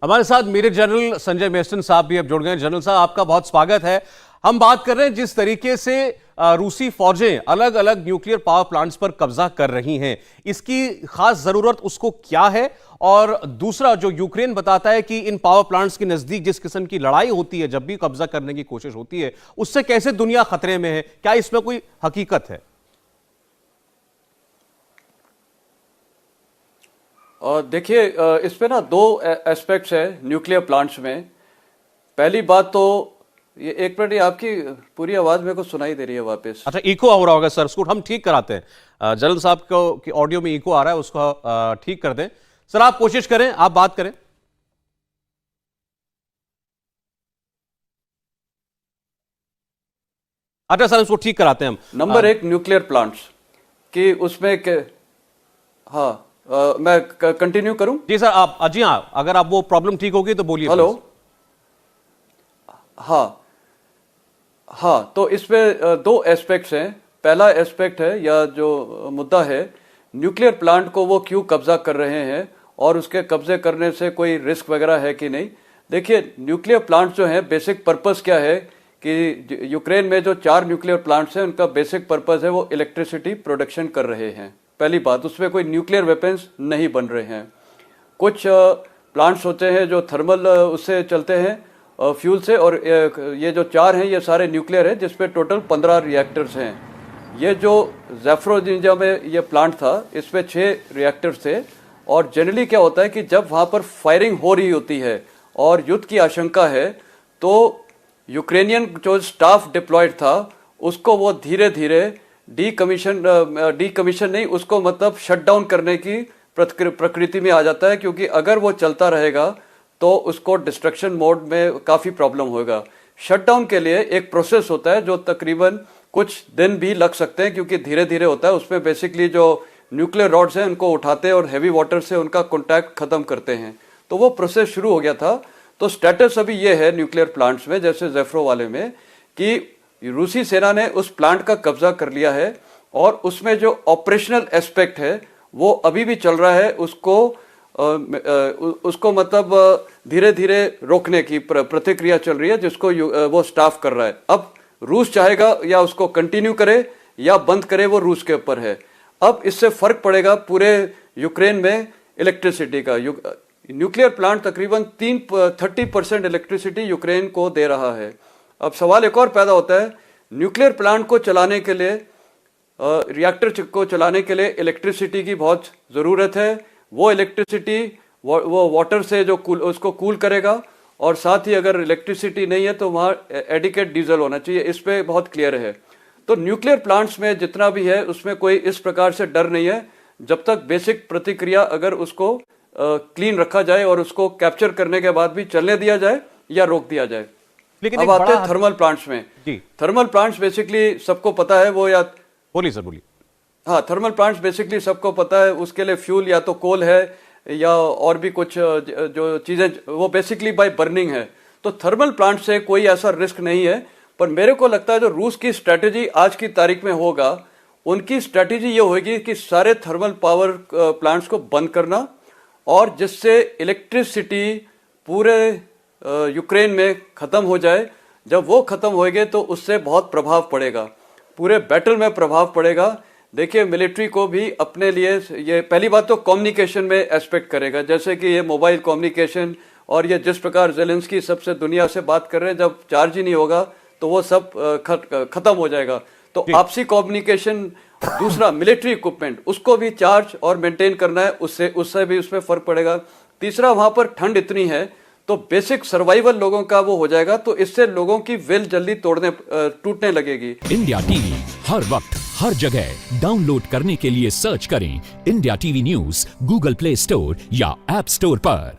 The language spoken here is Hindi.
हमारे साथ मेजर जनरल संजय मेसन साहब भी अब जुड़ गए। जनरल साहब, आपका बहुत स्वागत है। हम बात कर रहे हैं जिस तरीके से रूसी फौजें अलग अलग न्यूक्लियर पावर प्लांट्स पर कब्जा कर रही हैं, इसकी खास जरूरत उसको क्या है? और दूसरा, जो यूक्रेन बताता है कि इन पावर प्लांट्स के नजदीक जिस किस्म की लड़ाई होती है, जब भी कब्जा करने की कोशिश होती है, उससे कैसे दुनिया खतरे में है? क्या इसमें कोई हकीकत है? और देखिए, इस पे ना दो एस्पेक्ट्स है न्यूक्लियर प्लांट्स में। पहली बात तो ये, एक मिनट, ये आपकी पूरी आवाज मेरे को सुनाई दे रही है वापस। अच्छा, इको हो रहा होगा सर, उसको हम ठीक कराते हैं। जनरल साहब को कि ऑडियो में इको आ रहा है, उसको ठीक कर दें। सर आप कोशिश करें, आप बात करें। अच्छा सर, उसको ठीक कराते हैं हम। नंबर एक, न्यूक्लियर प्लांट्स कि उसमें हाँ, मैं कंटिन्यू करूं? जी सर, आप जी हाँ, अगर आप वो प्रॉब्लम ठीक होगी तो बोलिए। हेलो। हाँ हाँ, तो इसमें दो एस्पेक्ट्स हैं। पहला एस्पेक्ट है, या जो मुद्दा है, न्यूक्लियर प्लांट को वो क्यों कब्जा कर रहे हैं और उसके कब्जे करने से कोई रिस्क वगैरह है कि नहीं। देखिए, न्यूक्लियर प्लांट जो है, बेसिक पर्पस क्या है कि यूक्रेन में जो 4 न्यूक्लियर प्लांट्स हैं, उनका बेसिक पर्पस है वो इलेक्ट्रिसिटी प्रोडक्शन कर रहे हैं। पहली बात, उसमें कोई न्यूक्लियर वेपन्स नहीं बन रहे हैं। कुछ प्लांट्स होते हैं जो थर्मल उससे चलते हैं, फ्यूल से, और ये जो 4 हैं ये सारे न्यूक्लियर है, जिसपे टोटल 15 रिएक्टर्स हैं। ये जो ज़ैपोरिज़्हिया में ये प्लांट था, इसमें 6 रिएक्टर्स थे। और जनरली क्या होता है कि जब वहाँ पर फायरिंग हो रही होती है और युद्ध की आशंका है, तो यूक्रेनियन जो स्टाफ डिप्लॉयड था, उसको वो धीरे धीरे डीकमीशन नहीं, उसको मतलब शट डाउन करने की प्रकृति में आ जाता है, क्योंकि अगर वो चलता रहेगा तो उसको डिस्ट्रक्शन मोड में काफ़ी प्रॉब्लम होगा। शटडाउन के लिए एक प्रोसेस होता है जो तकरीबन कुछ दिन भी लग सकते हैं, क्योंकि धीरे धीरे होता है। उसमें बेसिकली जो न्यूक्लियर रॉड्स हैं उनको उठाते हैं और हैवी वाटर से उनका कॉन्टैक्ट खत्म करते हैं। तो वो प्रोसेस शुरू हो गया था। तो स्टेटस अभी ये है न्यूक्लियर प्लांट्स में, जैसे ज़ेफ्रो वाले में, कि रूसी सेना ने उस प्लांट का कब्जा कर लिया है और उसमें जो ऑपरेशनल एस्पेक्ट है वो अभी भी चल रहा है। उसको मतलब धीरे धीरे रोकने की प्रतिक्रिया चल रही है, जिसको वो स्टाफ कर रहा है। अब रूस चाहेगा या उसको कंटिन्यू करे या बंद करे, वो रूस के ऊपर है। अब इससे फर्क पड़ेगा पूरे यूक्रेन में इलेक्ट्रिसिटी का। न्यूक्लियर प्लांट तकरीबन 30% इलेक्ट्रिसिटी यूक्रेन को दे रहा है। अब सवाल एक और पैदा होता है, न्यूक्लियर प्लांट को चलाने के लिए, रिएक्टर को चलाने के लिए इलेक्ट्रिसिटी की बहुत ज़रूरत है। वो इलेक्ट्रिसिटी वो वाटर से जो उसको कूल करेगा, और साथ ही अगर इलेक्ट्रिसिटी नहीं है तो वहाँ एडिकेट डीजल होना चाहिए। इस पे बहुत क्लियर है। तो न्यूक्लियर प्लांट्स में जितना भी है, उसमें कोई इस प्रकार से डर नहीं है, जब तक बेसिक प्रतिक्रिया अगर उसको क्लीन रखा जाए और उसको कैप्चर करने के बाद भी चलने दिया जाए या रोक दिया जाए। लेकिन अब आते हैं थर्मल प्लांट्स में। थर्मल प्लांट्स बेसिकली सबको पता है, वो या बोलिए सर, बोलिए। हाँ, थर्मल प्लांट्स बेसिकली सबको पता है, उसके लिए फ्यूल या तो कोल है या और भी कुछ जो चीज़ें, वो बेसिकली बाय बर्निंग है। तो थर्मल प्लांट से कोई ऐसा रिस्क नहीं है। पर मेरे को लगता है जो रूस की स्ट्रैटेजी आज की तारीख में होगा, उनकी स्ट्रैटेजी ये होगी कि सारे थर्मल पावर प्लांट्स को बंद करना, और जिससे इलेक्ट्रिसिटी पूरे यूक्रेन में ख़त्म हो जाए। जब वो ख़त्म होएगे तो उससे बहुत प्रभाव पड़ेगा, पूरे बैटल में प्रभाव पड़ेगा। देखिए, मिलिट्री को भी अपने लिए ये पहली बात तो कम्युनिकेशन में एस्पेक्ट करेगा, जैसे कि ये मोबाइल कम्युनिकेशन, और ये जिस प्रकार ज़ेलेंस्की सबसे दुनिया से बात कर रहे हैं, जब चार्ज ही नहीं होगा तो वो सब खत्म हो जाएगा। तो आपसी कम्युनिकेशन। दूसरा, मिलिट्री इक्विपमेंट, उसको भी चार्ज और मेंटेन करना है, उससे भी उसमें फर्क पड़ेगा। तीसरा, वहां पर ठंड इतनी है तो बेसिक सर्वाइवल लोगों का वो हो जाएगा, तो इससे लोगों की विल जल्दी टूटने लगेगी। इंडिया टीवी हर वक्त हर जगह डाउनलोड करने के लिए सर्च करें India TV news Google play store या ऐप स्टोर पर।